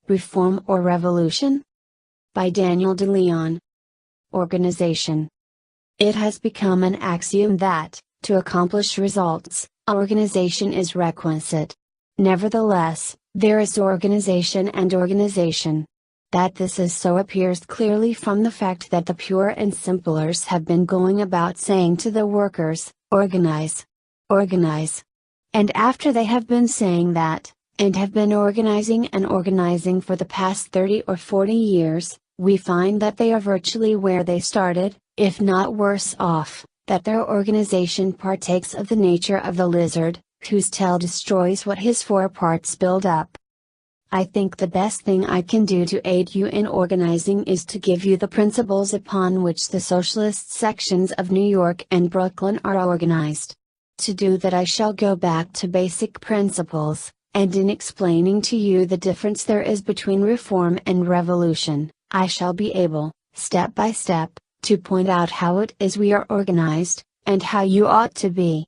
Reform or Revolution? By Daniel de Leon. Organization. It has become an axiom that, to accomplish results, organization is requisite. Nevertheless, there is organization and organization. That this is so appears clearly from the fact that the pure and simplers have been going about saying to the workers, organize. Organize. And after they have been saying that, and have been organizing for the past 30 or 40 years, we find that they are virtually where they started, if not worse off, that their organization partakes of the nature of the lizard, whose tail destroys what his foreparts build up. I think the best thing I can do to aid you in organizing is to give you the principles upon which the socialist sections of New York and Brooklyn are organized. To do that I shall go back to basic principles, and in explaining to you the difference there is between reform and revolution, I shall be able, step by step, to point out how it is we are organized, and how you ought to be.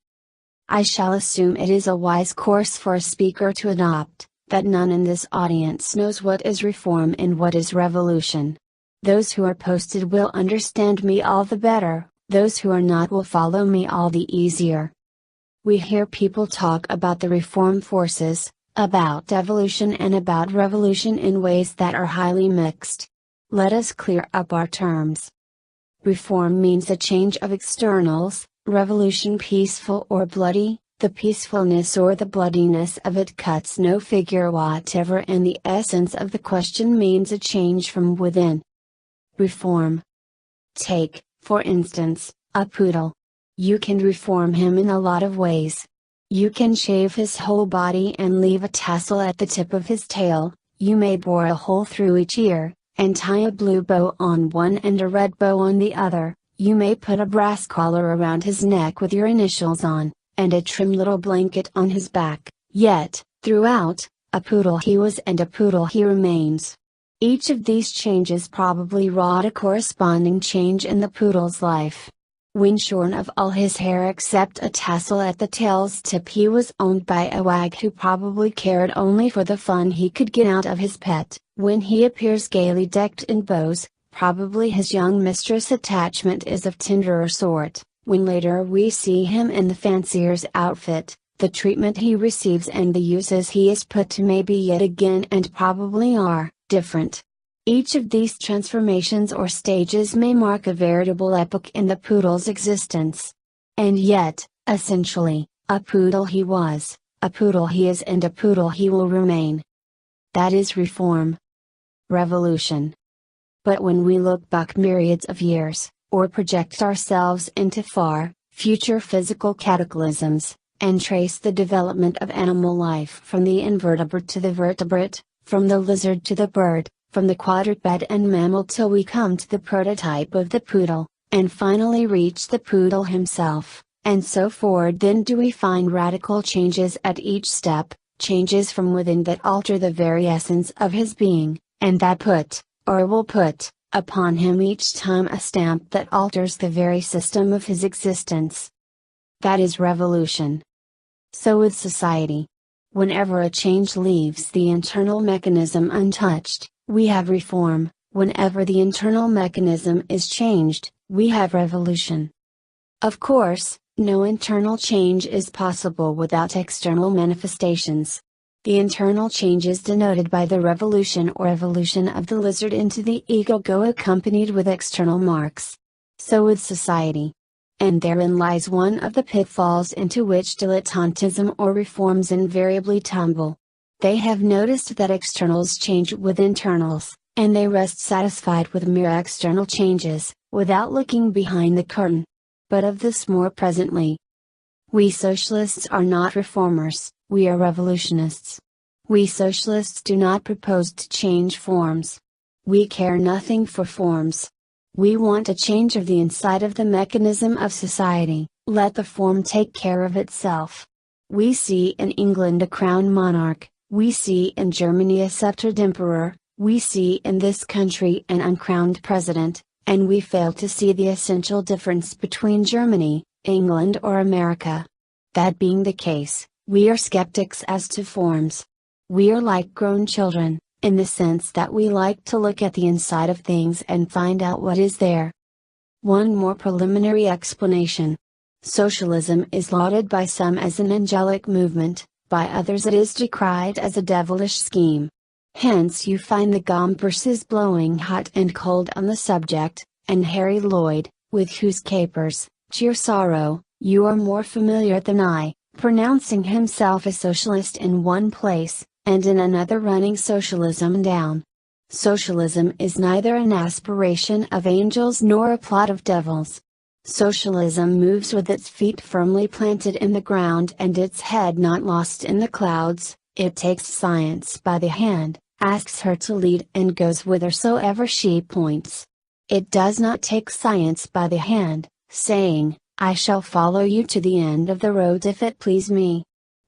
I shall assume it is a wise course for a speaker to adopt, that none in this audience knows what is reform and what is revolution. Those who are posted will understand me all the better, those who are not will follow me all the easier. We hear people talk about the reform forces, about evolution and about revolution in ways that are highly mixed. Let us clear up our terms. Reform means a change of externals, revolution peaceful or bloody, the peacefulness or the bloodiness of it cuts no figure whatever, and the essence of the question means a change from within. Reform. Take, for instance, a poodle. You can reform him in a lot of ways. You can shave his whole body and leave a tassel at the tip of his tail, you may bore a hole through each ear, and tie a blue bow on one and a red bow on the other, you may put a brass collar around his neck with your initials on, and a trim little blanket on his back, yet, throughout, a poodle he was and a poodle he remains. Each of these changes probably wrought a corresponding change in the poodle's life. When shorn of all his hair except a tassel at the tail's tip, he was owned by a wag who probably cared only for the fun he could get out of his pet. When he appears gaily decked in bows, probably his young mistress' attachment is of tenderer sort. When later we see him in the fancier's outfit, the treatment he receives and the uses he is put to may be yet again and probably are different. Each of these transformations or stages may mark a veritable epoch in the poodle's existence. And yet, essentially, a poodle he was, a poodle he is, and a poodle he will remain. That is reform. Revolution. But when we look back myriads of years, or project ourselves into far, future physical cataclysms, and trace the development of animal life from the invertebrate to the vertebrate, from the lizard to the bird, from the quadruped and mammal till we come to the prototype of the poodle, and finally reach the poodle himself, and so forward, then do we find radical changes at each step, changes from within that alter the very essence of his being, and that put, or will put, upon him each time a stamp that alters the very system of his existence. That is revolution. So with society. Whenever a change leaves the internal mechanism untouched, we have reform. Whenever the internal mechanism is changed, we have revolution. Of course, no internal change is possible without external manifestations. The internal changes denoted by the revolution or evolution of the lizard into the ego go accompanied with external marks. So with society. And therein lies one of the pitfalls into which dilettantism or reforms invariably tumble. They have noticed that externals change with internals, and they rest satisfied with mere external changes, without looking behind the curtain. But of this more presently. We socialists are not reformers, we are revolutionists. We socialists do not propose to change forms. We care nothing for forms. We want a change of the inside of the mechanism of society, let the form take care of itself. We see in England a crowned monarch, we see in Germany a sceptred emperor, we see in this country an uncrowned president, and we fail to see the essential difference between Germany, England or America. That being the case, we are skeptics as to forms. We are like grown children, in the sense that we like to look at the inside of things and find out what is there. One more preliminary explanation. Socialism is lauded by some as an angelic movement, by others it is decried as a devilish scheme. Hence you find the Gomperses blowing hot and cold on the subject, and Harry Lloyd, with whose capers, Cheer Sorrow, you are more familiar than I, pronouncing himself a socialist in one place, and in another running socialism down. Socialism is neither an aspiration of angels nor a plot of devils. Socialism moves with its feet firmly planted in the ground and its head not lost in the clouds. It takes science by the hand, asks her to lead and goes whithersoever she points. It does not take science by the hand, saying, I shall follow you to the end of the road if it please me.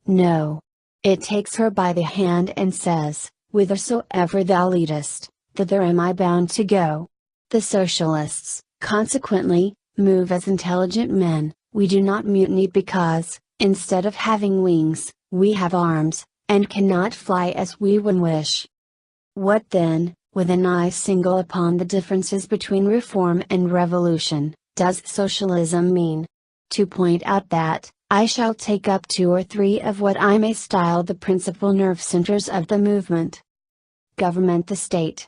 No. It takes her by the hand and says, whithersoever thou leadest, thither am I bound to go. The socialists, consequently, move as intelligent men. We do not mutiny because, instead of having wings, we have arms, and cannot fly as we would wish. What then, with an eye single upon the differences between reform and revolution, does socialism mean? To point out that, I shall take up 2 or 3 of what I may style the principal nerve centers of the movement. Government, the state.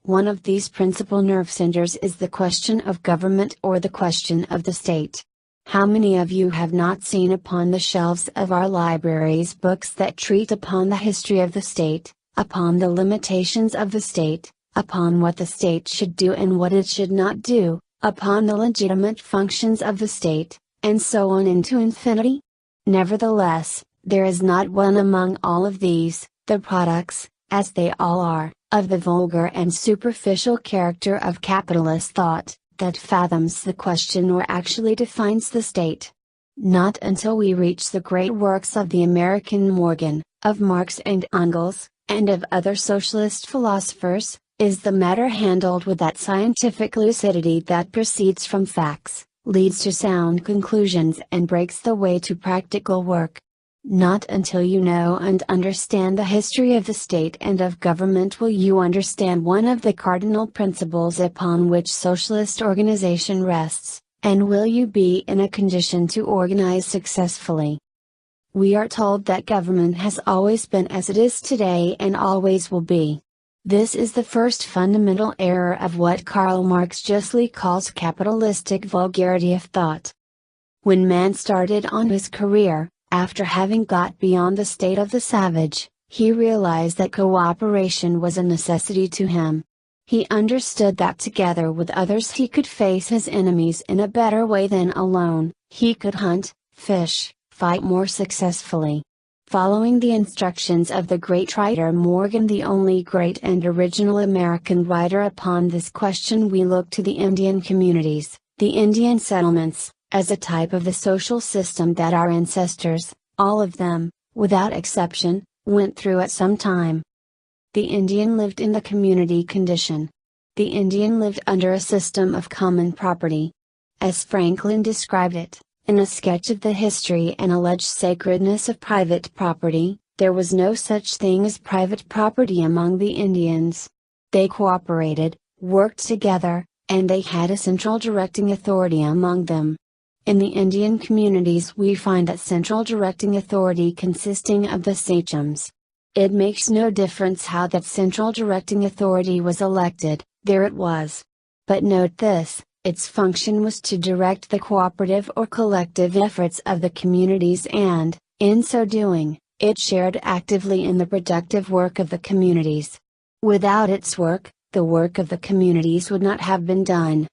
One of these principal nerve centers is the question of government or the question of the state. How many of you have not seen upon the shelves of our libraries books that treat upon the history of the state, upon the limitations of the state, upon what the state should do and what it should not do, upon the legitimate functions of the state, and so on into infinity? Nevertheless, there is not one among all of these, the products, as they all are, of the vulgar and superficial character of capitalist thought, that fathoms the question or actually defines the state. Not until we reach the great works of the American Morgan, of Marx and Engels, and of other socialist philosophers, is the matter handled with that scientific lucidity that proceeds from facts, leads to sound conclusions and breaks the way to practical work. Not until you know and understand the history of the state and of government will you understand one of the cardinal principles upon which socialist organization rests, and will you be in a condition to organize successfully. We are told that government has always been as it is today and always will be. This is the first fundamental error of what Karl Marx justly calls capitalistic vulgarity of thought. When man started on his career, after having got beyond the state of the savage, he realized that cooperation was a necessity to him. He understood that together with others he could face his enemies in a better way than alone. He could hunt, fish, fight more successfully. Following the instructions of the great writer Morgan, the only great and original American writer upon this question, we look to the Indian communities, the Indian settlements, as a type of the social system that our ancestors, all of them, without exception, went through at some time. The Indian lived in the community condition. The Indian lived under a system of common property. As Franklin described it, in a sketch of the history and alleged sacredness of private property, there was no such thing as private property among the Indians. They cooperated, worked together, and they had a central directing authority among them. In the Indian communities we find that central directing authority consisting of the sachems. It makes no difference how that central directing authority was elected, there it was. But note this, its function was to direct the cooperative or collective efforts of the communities and, in so doing, it shared actively in the productive work of the communities. Without its work, the work of the communities would not have been done.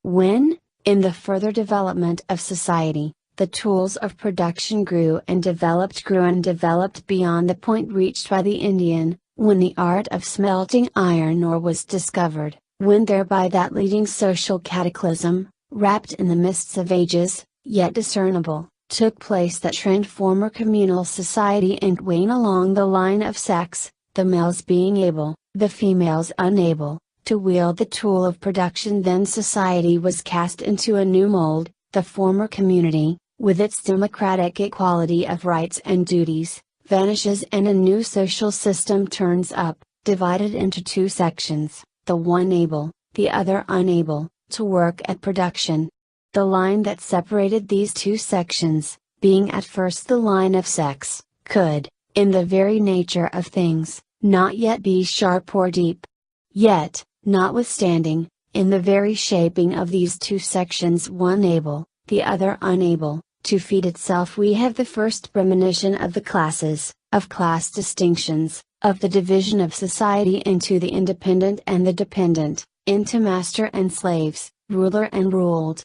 When, in the further development of society, the tools of production grew and developed beyond the point reached by the Indian, when the art of smelting iron ore was discovered, when thereby that leading social cataclysm, wrapped in the mists of ages, yet discernible, took place, that trend former communal society and wane along the line of sex, the males being able, the females unable, to wield the tool of production, then society was cast into a new mold, the former community, with its democratic equality of rights and duties, vanishes and a new social system turns up, divided into two sections, the one able, the other unable, to work at production. The line that separated these two sections, being at first the line of sex, could, in the very nature of things, not yet be sharp or deep. Yet, notwithstanding, in the very shaping of these two sections, one able, the other unable, to feed itself, we have the first premonition of the classes, of class distinctions, of the division of society into the independent and the dependent, into master and slaves, ruler and ruled.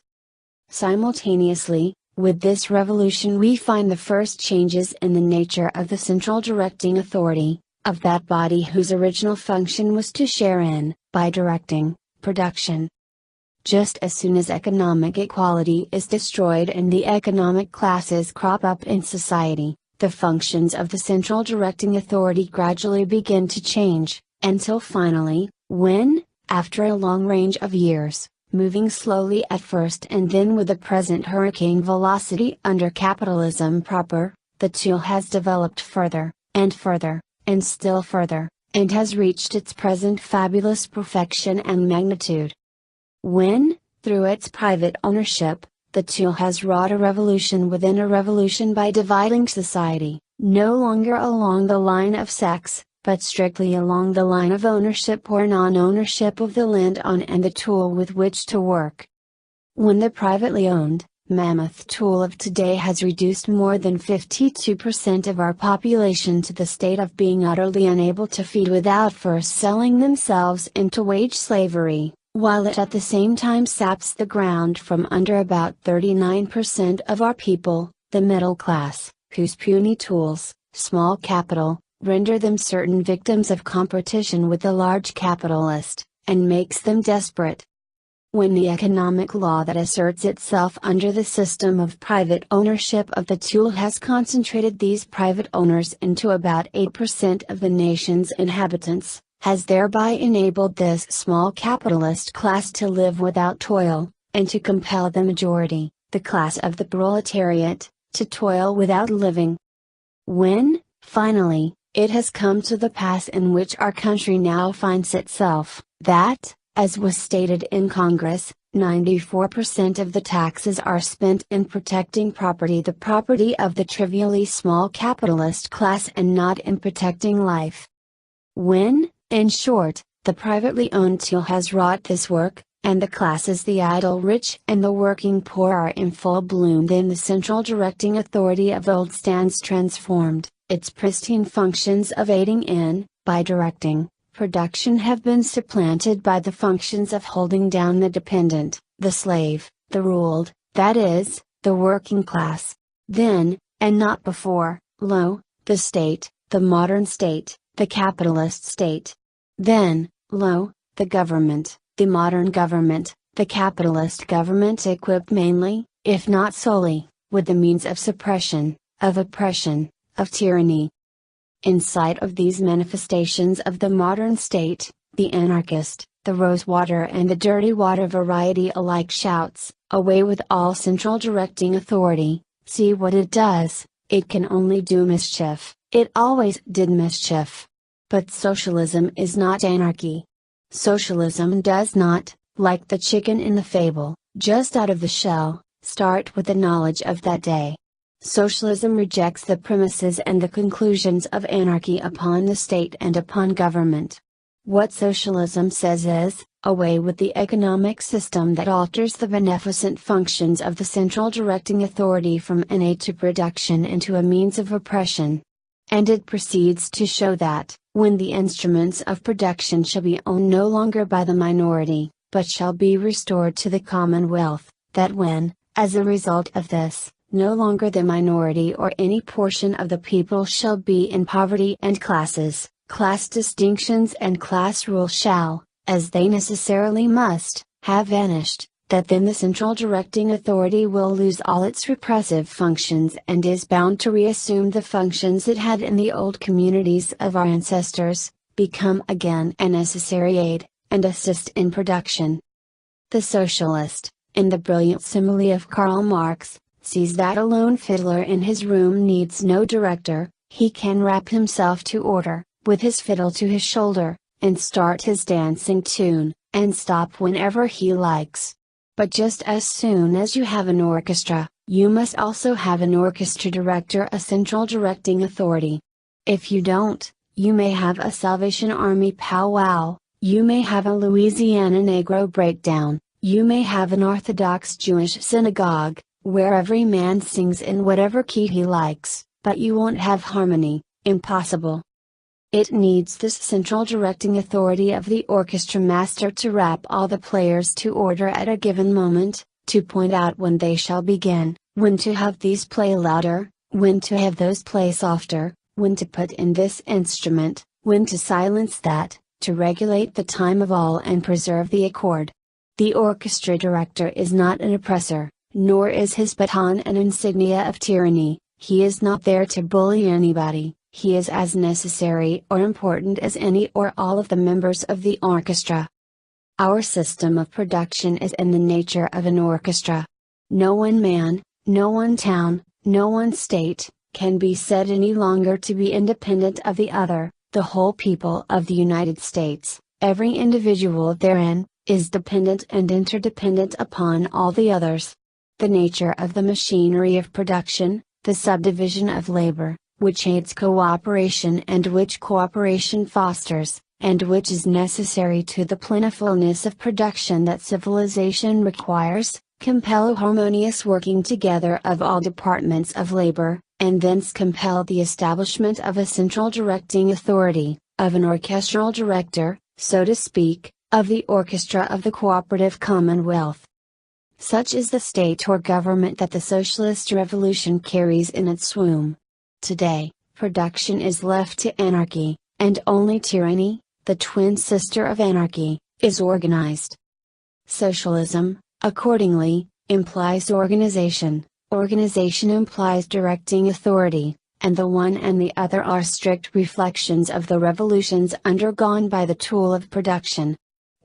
Simultaneously, with this revolution we find the first changes in the nature of the central directing authority, of that body whose original function was to share in, by directing, production. Just as soon as economic equality is destroyed and the economic classes crop up in society, the functions of the central directing authority gradually begin to change, until finally, when, after a long range of years, moving slowly at first and then with the present hurricane velocity under capitalism proper, the tool has developed further, and still further, and has reached its present fabulous perfection and magnitude. When, through its private ownership, the tool has wrought a revolution within a revolution by dividing society, no longer along the line of sex, but strictly along the line of ownership or non-ownership of the land on and the tool with which to work. When the privately owned, mammoth tool of today has reduced more than 52% of our population to the state of being utterly unable to feed without first selling themselves into wage slavery, while it at the same time saps the ground from under about 39% of our people, the middle class, whose puny tools, small capital, render them certain victims of competition with the large capitalist, and makes them desperate. When the economic law that asserts itself under the system of private ownership of the tool has concentrated these private owners into about 8% of the nation's inhabitants, has thereby enabled this small capitalist class to live without toil, and to compel the majority, the class of the proletariat, to toil without living. When, finally, it has come to the pass in which our country now finds itself, that, as was stated in Congress, 94% of the taxes are spent in protecting property, the property of the trivially small capitalist class, and not in protecting life. When, in short, the privately owned tool has wrought this work, and the classes, the idle rich and the working poor, are in full bloom, then the central directing authority of old stands transformed. Its pristine functions of aiding in, by directing, production have been supplanted by the functions of holding down the dependent, the slave, the ruled, that is, the working class. Then, and not before, lo, the state, the modern state, the capitalist state. Then, lo, the government, the modern government, the capitalist government, equipped mainly, if not solely, with the means of suppression, of oppression, of tyranny. In sight of these manifestations of the modern state, the anarchist, the rosewater and the dirty water variety alike shouts, "Away with all central directing authority! See what it does, it can only do mischief, it always did mischief." But socialism is not anarchy. Socialism does not, like the chicken in the fable, just out of the shell, start with the knowledge of that day. Socialism rejects the premises and the conclusions of anarchy upon the state and upon government. What socialism says is, away with the economic system that alters the beneficent functions of the central directing authority from an aid to production into a means of oppression. And it proceeds to show that, when the instruments of production shall be owned no longer by the minority, but shall be restored to the commonwealth, that when, as a result of this, no longer the minority or any portion of the people shall be in poverty, and classes, class distinctions and class rule shall, as they necessarily must, have vanished, that then the central directing authority will lose all its repressive functions and is bound to reassume the functions it had in the old communities of our ancestors, become again a necessary aid, and assist in production. The socialist, in the brilliant simile of Karl Marx, sees that a lone fiddler in his room needs no director, he can rap himself to order, with his fiddle to his shoulder, and start his dancing tune, and stop whenever he likes. But just as soon as you have an orchestra, you must also have an orchestra director, a central directing authority. If you don't, you may have a Salvation Army powwow, you may have a Louisiana Negro breakdown, you may have an Orthodox Jewish synagogue, where every man sings in whatever key he likes, but you won't have harmony. Impossible. It needs this central directing authority of the orchestra master to wrap all the players to order at a given moment, to point out when they shall begin, when to have these play louder, when to have those play softer, when to put in this instrument, when to silence that, to regulate the time of all and preserve the accord. The orchestra director is not an oppressor, nor is his baton an insignia of tyranny. He is not there to bully anybody. He is as necessary or important as any or all of the members of the orchestra. Our system of production is in the nature of an orchestra. No one man, no one town, no one state, can be said any longer to be independent of the other. The whole people of the United States, every individual therein, is dependent and interdependent upon all the others. The nature of the machinery of production, the subdivision of labor, which aids cooperation and which cooperation fosters, and which is necessary to the plentifulness of production that civilization requires, compel a harmonious working together of all departments of labor, and thence compel the establishment of a central directing authority, of an orchestral director, so to speak, of the orchestra of the cooperative commonwealth. Such is the state or government that the socialist revolution carries in its womb. Today, production is left to anarchy, and only tyranny, the twin sister of anarchy, is organized. Socialism, accordingly, implies organization, organization implies directing authority, and the one and the other are strict reflections of the revolutions undergone by the tool of production.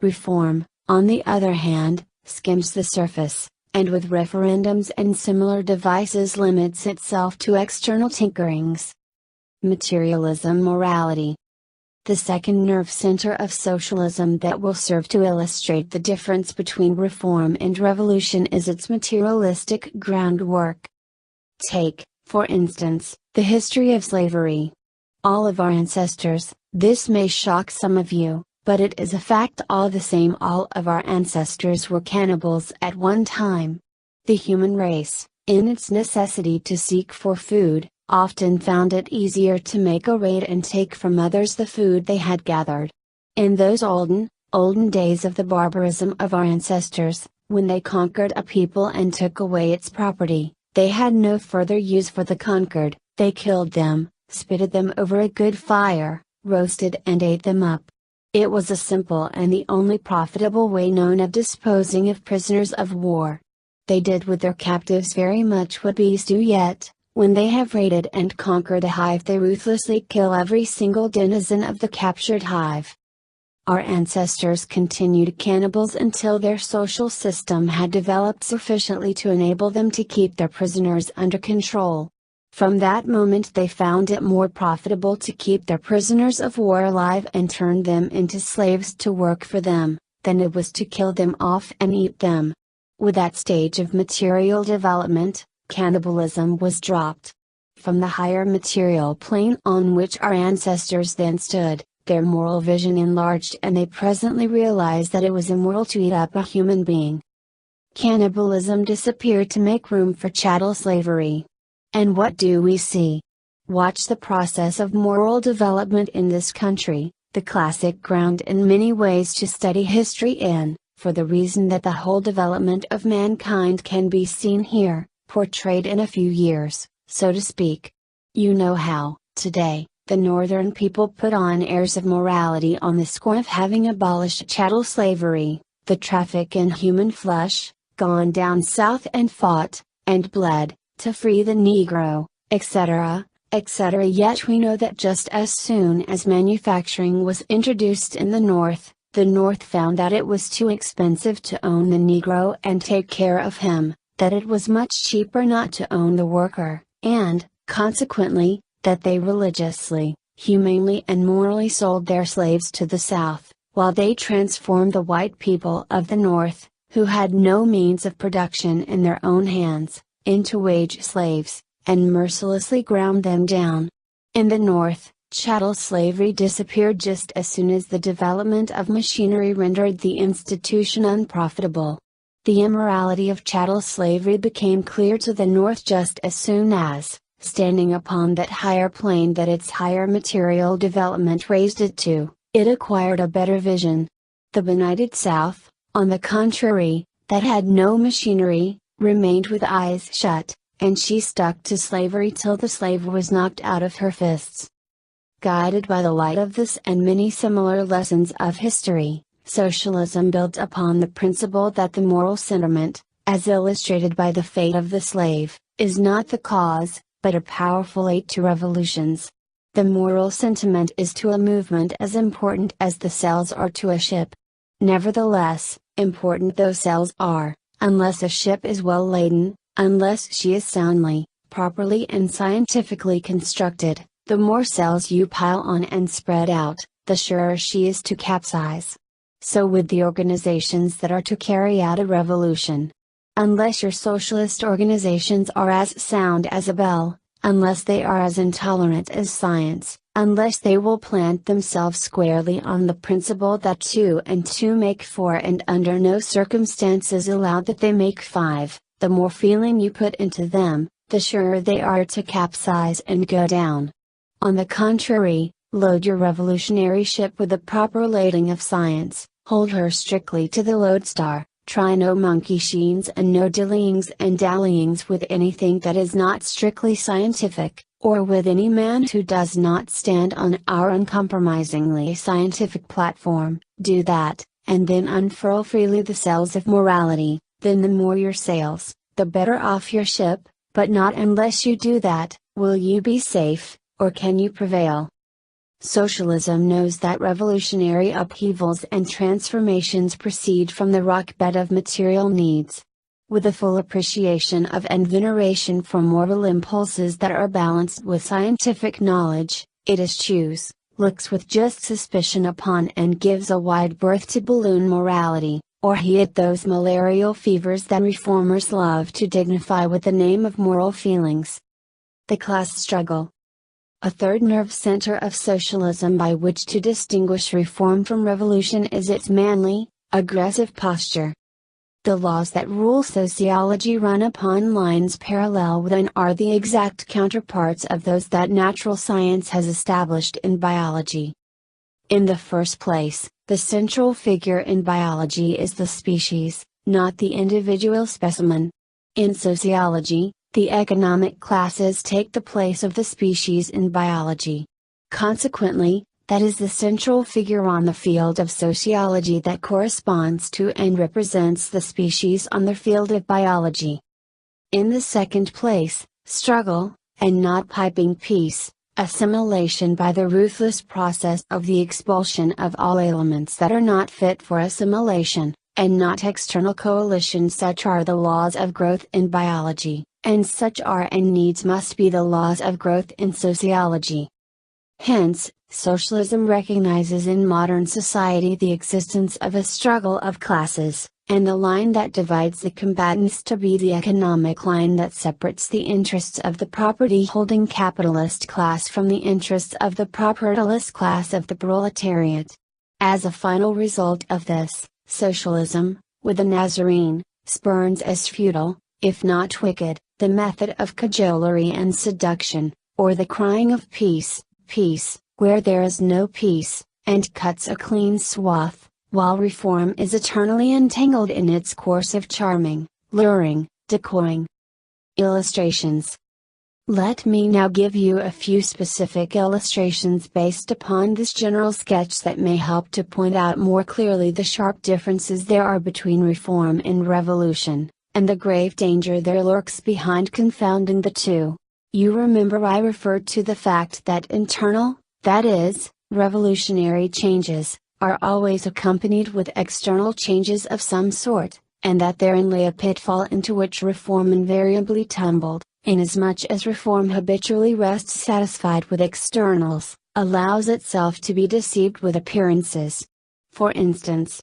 Reform, on the other hand, skims the surface, and with referendums and similar devices limits itself to external tinkerings. Materialism morality. The second nerve center of socialism that will serve to illustrate the difference between reform and revolution is its materialistic groundwork. Take, for instance, the history of slavery. All of our ancestors, this may shock some of you, but it is a fact all the same, all of our ancestors were cannibals at one time. The human race, in its necessity to seek for food, often found it easier to make a raid and take from others the food they had gathered. In those olden days of the barbarism of our ancestors, when they conquered a people and took away its property, they had no further use for the conquered, they killed them, spitted them over a good fire, roasted and ate them up. It was a simple and the only profitable way known of disposing of prisoners of war. They did with their captives very much what bees do yet. When they have raided and conquered a hive, they ruthlessly kill every single denizen of the captured hive. Our ancestors continued cannibals until their social system had developed sufficiently to enable them to keep their prisoners under control. From that moment they found it more profitable to keep their prisoners of war alive and turn them into slaves to work for them, than it was to kill them off and eat them. With that stage of material development, cannibalism was dropped. From the higher material plane on which our ancestors then stood, their moral vision enlarged and they presently realized that it was immoral to eat up a human being. Cannibalism disappeared to make room for chattel slavery. And what do we see? Watch the process of moral development in this country, the classic ground in many ways to study history in, for the reason that the whole development of mankind can be seen here, portrayed in a few years, so to speak. You know how, today, the northern people put on airs of morality on the score of having abolished chattel slavery, the traffic in human flesh, gone down south and fought, and bled, to free the Negro, etc., etc. Yet we know that just as soon as manufacturing was introduced in the North found that it was too expensive to own the Negro and take care of him, that it was much cheaper not to own the worker, and, consequently, that they religiously, humanely and morally sold their slaves to the South, while they transformed the white people of the North, who had no means of production in their own hands, into wage slaves, and mercilessly ground them down. In the North, chattel slavery disappeared just as soon as the development of machinery rendered the institution unprofitable. The immorality of chattel slavery became clear to the North just as soon as, standing upon that higher plane that its higher material development raised it to, it acquired a better vision. The benighted South, on the contrary, that had no machinery, remained with eyes shut, and she stuck to slavery till the slave was knocked out of her fists. Guided by the light of this and many similar lessons of history, socialism built upon the principle that the moral sentiment, as illustrated by the fate of the slave, is not the cause, but a powerful aid to revolutions. The moral sentiment is to a movement as important as the sails are to a ship. Nevertheless, important though sails are, unless a ship is well laden, unless she is soundly, properly and scientifically constructed, the more sails you pile on and spread out, the surer she is to capsize. So with the organizations that are to carry out a revolution. Unless your socialist organizations are as sound as a bell, unless they are as intolerant as science, unless they will plant themselves squarely on the principle that 2 and 2 make 4 and under no circumstances allow that they make 5, the more feeling you put into them, the surer they are to capsize and go down. On the contrary, load your revolutionary ship with the proper lading of science, hold her strictly to the lodestar, try no monkey sheens and no dillyings and dallyings with anything that is not strictly scientific, or with any man who does not stand on our uncompromisingly scientific platform. Do that, and then unfurl freely the sails of morality. Then the more your sails, the better off your ship, but not unless you do that, will you be safe, or can you prevail. Socialism knows that revolutionary upheavals and transformations proceed from the rock-bed of material needs. With a full appreciation of and veneration for moral impulses that are balanced with scientific knowledge, it eschews, looks with just suspicion upon and gives a wide berth to balloon morality, or heed those malarial fevers that reformers love to dignify with the name of moral feelings. The class struggle. A third nerve center of socialism by which to distinguish reform from revolution is its manly, aggressive posture. The laws that rule sociology run upon lines parallel with and are the exact counterparts of those that natural science has established in biology. In the first place, the central figure in biology is the species, not the individual specimen. In sociology, the economic classes take the place of the species in biology. Consequently, that is the central figure on the field of sociology that corresponds to and represents the species on the field of biology. In the second place, struggle, and not piping peace, assimilation by the ruthless process of the expulsion of all elements that are not fit for assimilation, and not external coalition. Such are the laws of growth in biology, and such are and needs must be the laws of growth in sociology. Hence, socialism recognizes in modern society the existence of a struggle of classes, and the line that divides the combatants to be the economic line that separates the interests of the property-holding capitalist class from the interests of the propertyless class of the proletariat. As a final result of this, socialism, with the Nazarene, spurns as futile, if not wicked, the method of cajolery and seduction, or the crying of peace, peace, where there is no peace, and cuts a clean swath, while reform is eternally entangled in its course of charming, luring, decoying. Illustrations. Let me now give you a few specific illustrations based upon this general sketch that may help to point out more clearly the sharp differences there are between reform and revolution, and the grave danger there lurks behind confounding the two. You remember I referred to the fact that internal, that is, revolutionary changes, are always accompanied with external changes of some sort, and that therein lay a pitfall into which reform invariably tumbled, inasmuch as reform habitually rests satisfied with externals, allows itself to be deceived with appearances. For instance,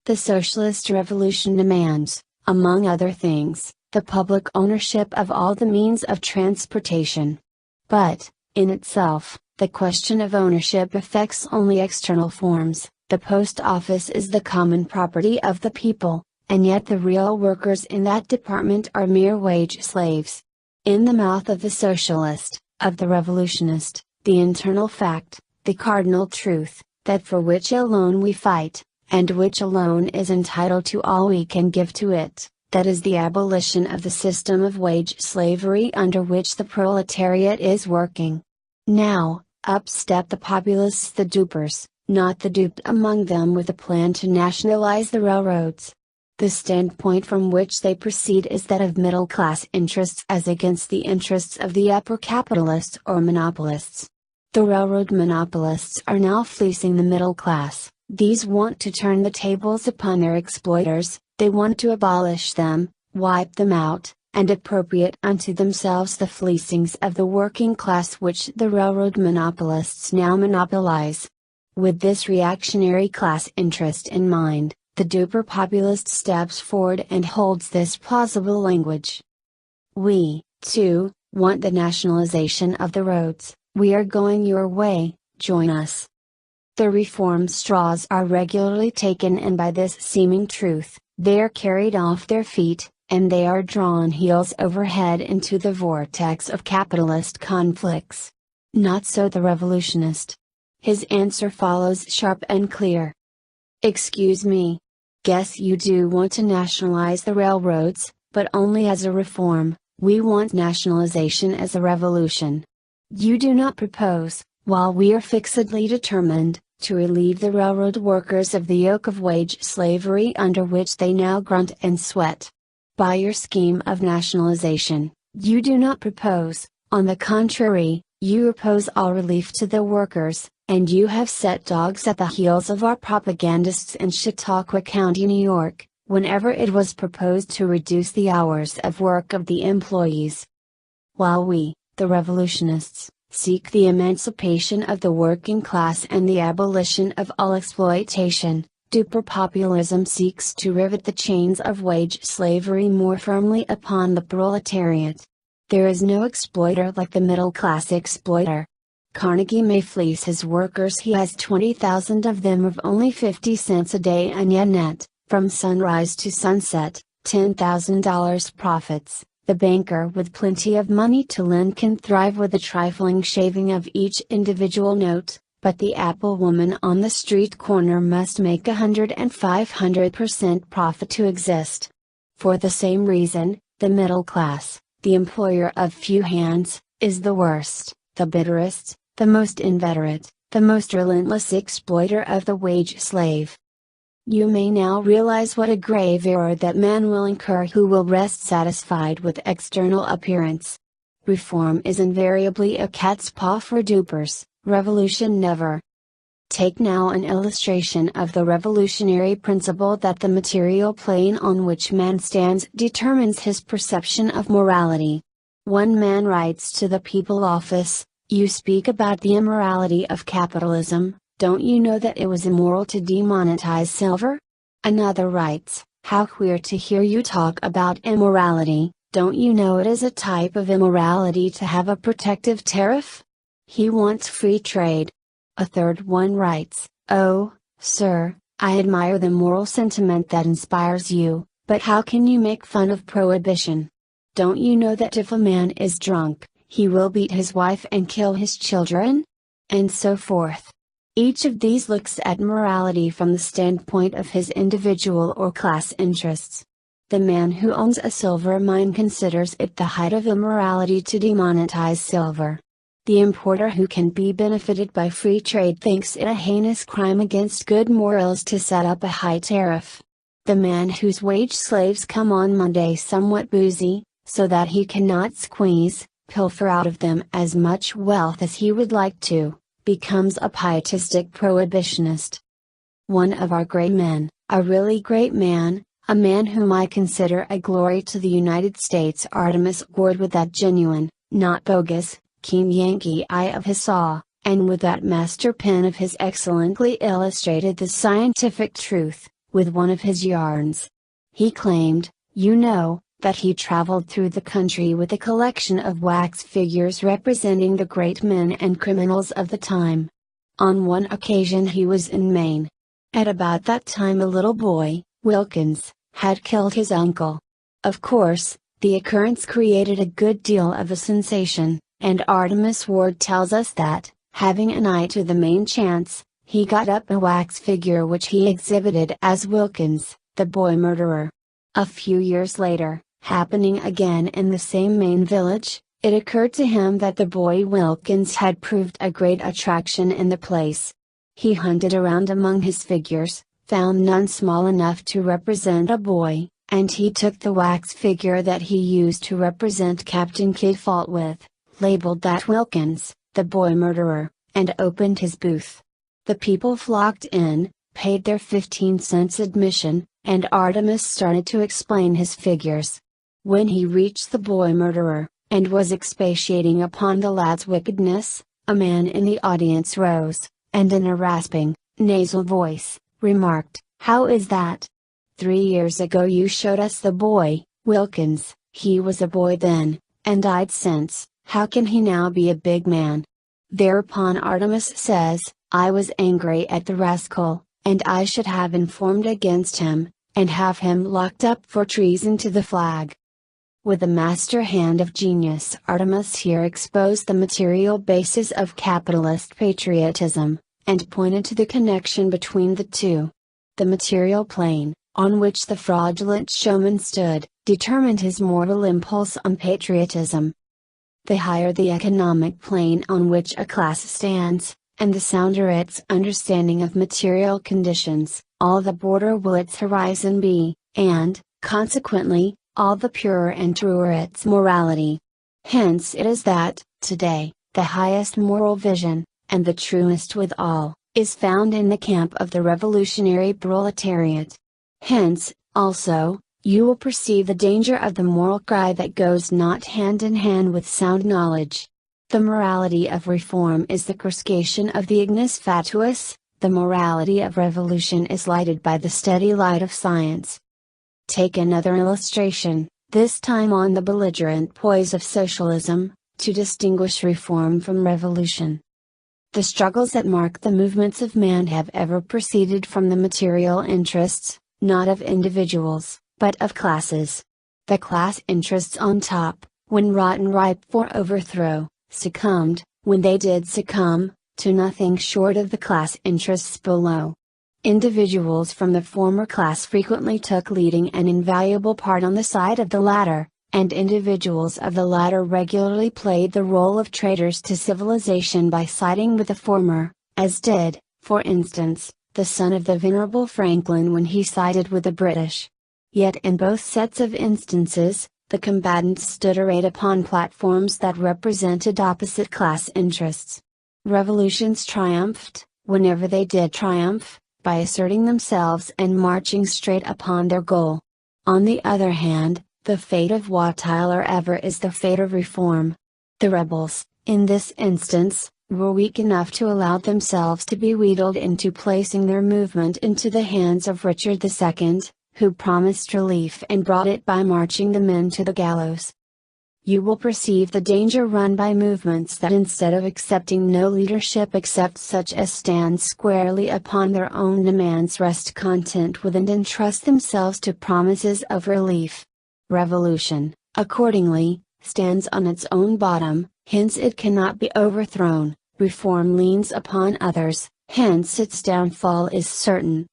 the socialist revolution demands, among other things, the public ownership of all the means of transportation. But, in itself, the question of ownership affects only external forms. The post office is the common property of the people, and yet the real workers in that department are mere wage slaves. In the mouth of the socialist, of the revolutionist, the internal fact, the cardinal truth, that for which alone we fight, and which alone is entitled to all we can give to it, that is the abolition of the system of wage slavery under which the proletariat is working. Now, up step the populists, the dupers, not the duped among them, with a plan to nationalize the railroads. The standpoint from which they proceed is that of middle-class interests as against the interests of the upper capitalists or monopolists. The railroad monopolists are now fleecing the middle class. These want to turn the tables upon their exploiters, they want to abolish them, wipe them out, and appropriate unto themselves the fleecings of the working class which the railroad monopolists now monopolize. With this reactionary class interest in mind, the duper populist steps forward and holds this plausible language. We, too, want the nationalization of the roads. We are going your way, join us. The reform straws are regularly taken, and by this seeming truth, they are carried off their feet, and they are drawn heels over head into the vortex of capitalist conflicts. Not so the revolutionist. His answer follows sharp and clear. Excuse me. Guess you do want to nationalize the railroads, but only as a reform. We want nationalization as a revolution. You do not propose, while we are fixedly determined, to relieve the railroad workers of the yoke of wage slavery under which they now grunt and sweat. By your scheme of nationalization, you do not propose, on the contrary, you oppose all relief to the workers, and you have set dogs at the heels of our propagandists in Chautauqua County, New York, whenever it was proposed to reduce the hours of work of the employees. While we, the revolutionists, seek the emancipation of the working class and the abolition of all exploitation, duper populism seeks to rivet the chains of wage slavery more firmly upon the proletariat. There is no exploiter like the middle-class exploiter. Carnegie may fleece his workers, he has 20,000 of them of only 50 cents a day, and yet net, from sunrise to sunset, $10,000 profits. The banker with plenty of money to lend can thrive with a trifling shaving of each individual note, but the apple woman on the street corner must make 100 and 500% profit to exist. For the same reason, the middle class, the employer of few hands, is the worst, the bitterest, the most inveterate, the most relentless exploiter of the wage slave. You may now realize what a grave error that man will incur who will rest satisfied with external appearance. Reform is invariably a cat's paw for dupers, revolution never. Take now an illustration of the revolutionary principle that the material plane on which man stands determines his perception of morality. One man writes to the People Office, "You speak about the immorality of capitalism. Don't you know that it was immoral to demonetize silver?" Another writes, "How queer to hear you talk about immorality, don't you know it is a type of immorality to have a protective tariff?" He wants free trade. A third one writes, "Oh, sir, I admire the moral sentiment that inspires you, but how can you make fun of prohibition? Don't you know that if a man is drunk, he will beat his wife and kill his children?" And so forth. Each of these looks at morality from the standpoint of his individual or class interests. The man who owns a silver mine considers it the height of immorality to demonetize silver. The importer who can be benefited by free trade thinks it a heinous crime against good morals to set up a high tariff. The man whose wage slaves come on Monday somewhat boozy, so that he cannot squeeze, pilfer out of them as much wealth as he would like to, becomes a pietistic prohibitionist. One of our great men, a really great man, a man whom I consider a glory to the United States, Artemus Ward, with that genuine, not bogus, keen Yankee eye of his, saw, and with that master pen of his excellently illustrated the scientific truth, with one of his yarns. He claimed, that he traveled through the country with a collection of wax figures representing the great men and criminals of the time. On one occasion he was in Maine. At about that time a little boy, Wilkins, had killed his uncle. Of course, the occurrence created a good deal of a sensation, and Artemus Ward tells us that, having an eye to the main chance, he got up a wax figure which he exhibited as Wilkins, the boy murderer. A few years later, happening again in the same Maine village, it occurred to him that the boy Wilkins had proved a great attraction in the place. He hunted around among his figures, found none small enough to represent a boy, and he took the wax figure that he used to represent Captain Kidd Faltwith, labeled that Wilkins, the boy murderer, and opened his booth. The people flocked in, paid their 15 cents admission, and Artemus started to explain his figures. When he reached the boy murderer, and was expatiating upon the lad's wickedness, a man in the audience rose, and in a rasping, nasal voice, remarked, "How is that? 3 years ago you showed us the boy, Wilkins, he was a boy then, and died since, how can he now be a big man?" Thereupon Artemus says, "I was angry at the rascal, and I should have informed against him, and have him locked up for treason to the flag." With the master hand of genius, Artemus here exposed the material basis of capitalist patriotism, and pointed to the connection between the two. The material plane, on which the fraudulent showman stood, determined his mortal impulse on patriotism. The higher the economic plane on which a class stands, and the sounder its understanding of material conditions, all the broader will its horizon be, and, consequently, all the purer and truer its morality. Hence it is that, today, the highest moral vision, and the truest withal, is found in the camp of the revolutionary proletariat. Hence, also, you will perceive the danger of the moral cry that goes not hand in hand with sound knowledge. The morality of reform is the coruscation of the ignis fatuus, the morality of revolution is lighted by the steady light of science. Take another illustration, this time on the belligerent poise of socialism, to distinguish reform from revolution. The struggles that mark the movements of man have ever proceeded from the material interests, not of individuals, but of classes. The class interests on top, when rotten ripe for overthrow, succumbed, when they did succumb, to nothing short of the class interests below. Individuals from the former class frequently took leading and invaluable part on the side of the latter, and individuals of the latter regularly played the role of traitors to civilization by siding with the former, as did, for instance, the son of the venerable Franklin when he sided with the British. Yet in both sets of instances, the combatants stood arrayed upon platforms that represented opposite class interests. Revolutions triumphed, whenever they did triumph, by asserting themselves and marching straight upon their goal. On the other hand, the fate of whatsoever ever is the fate of reform. The rebels, in this instance, were weak enough to allow themselves to be wheedled into placing their movement into the hands of Richard II, who promised relief and brought it by marching the men to the gallows. You will perceive the danger run by movements that instead of accepting no leadership except such as stands squarely upon their own demands rest content with and entrust themselves to promises of relief. Revolution, accordingly, stands on its own bottom, hence it cannot be overthrown. Reform leans upon others, hence its downfall is certain.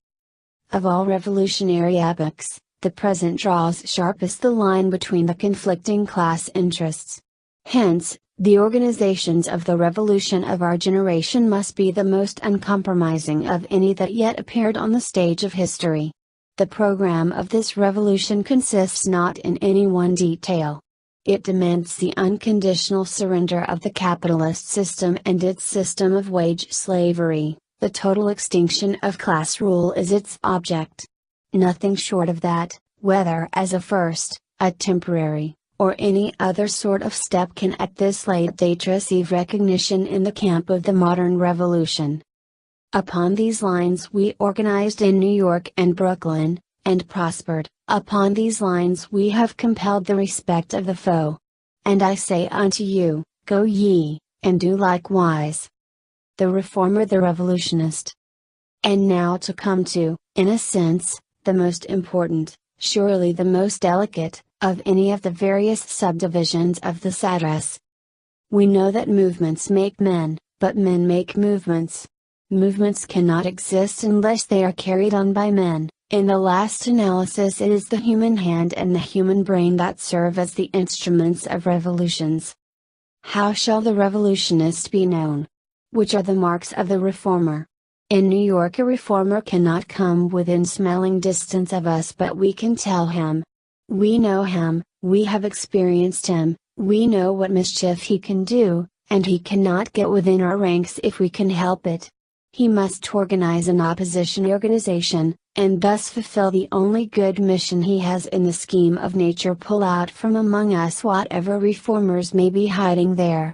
Of all revolutionary epochs, the present draws sharpest the line between the conflicting class interests. Hence, the organizations of the revolution of our generation must be the most uncompromising of any that yet appeared on the stage of history. The program of this revolution consists not in any one detail. It demands the unconditional surrender of the capitalist system and its system of wage slavery. The total extinction of class rule is its object. Nothing short of that, whether as a first, a temporary, or any other sort of step can at this late date receive recognition in the camp of the modern revolution. Upon these lines we organized in New York and Brooklyn, and prospered. Upon these lines we have compelled the respect of the foe. And I say unto you, go ye, and do likewise. The Reformer, the Revolutionist. And now to come to, in a sense, the most important, surely the most delicate, of any of the various subdivisions of this address. We know that movements make men, but men make movements. Movements cannot exist unless they are carried on by men. In the last analysis, it is the human hand and the human brain that serve as the instruments of revolutions. How shall the revolutionist be known? Which are the marks of the reformer? In New York, a reformer cannot come within smelling distance of us, but we can tell him. We know him, we have experienced him, we know what mischief he can do, and he cannot get within our ranks if we can help it. He must organize an opposition organization, and thus fulfill the only good mission he has in the scheme of nature, pull out from among us whatever reformers may be hiding there.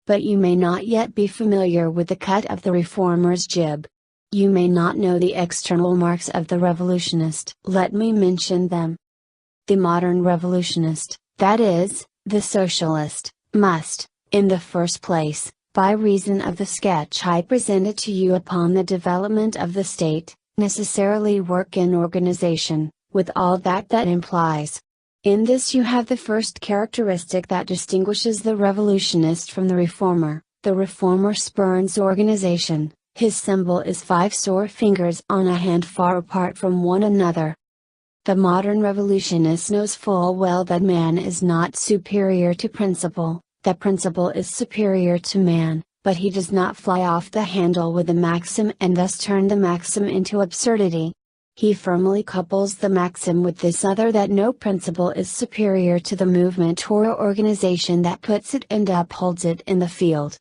But you may not yet be familiar with the cut of the reformer's jib. You may not know the external marks of the revolutionist. Let me mention them. The modern revolutionist, that is, the socialist, must, in the first place, by reason of the sketch I presented to you upon the development of the state, necessarily work in organization, with all that implies. In this you have the first characteristic that distinguishes the revolutionist from the reformer. The reformer spurns organization, his symbol is 5 sore fingers on a hand far apart from one another. The modern revolutionist knows full well that man is not superior to principle, that principle is superior to man, but he does not fly off the handle with the maxim and thus turn the maxim into absurdity. He firmly couples the maxim with this other, that no principle is superior to the movement or organization that puts it and upholds it in the field.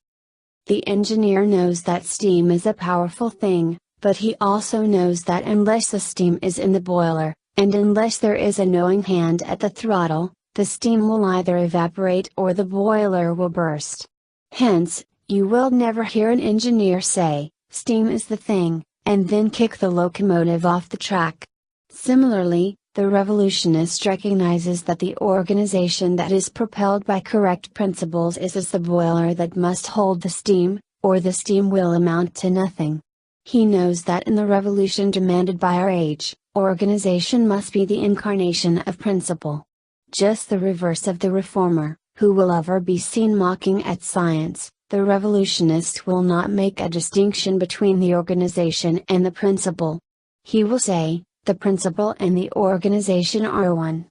The engineer knows that steam is a powerful thing, but he also knows that unless the steam is in the boiler, and unless there is a knowing hand at the throttle, the steam will either evaporate or the boiler will burst. Hence, you will never hear an engineer say, steam is the thing, and then kick the locomotive off the track. Similarly, the revolutionist recognizes that the organization that is propelled by correct principles is as the boiler that must hold the steam, or the steam will amount to nothing. He knows that in the revolution demanded by our age, organization must be the incarnation of principle. Just the reverse of the reformer, who will ever be seen mocking at science. The revolutionist will not make a distinction between the organization and the principle. He will say, the principle and the organization are one.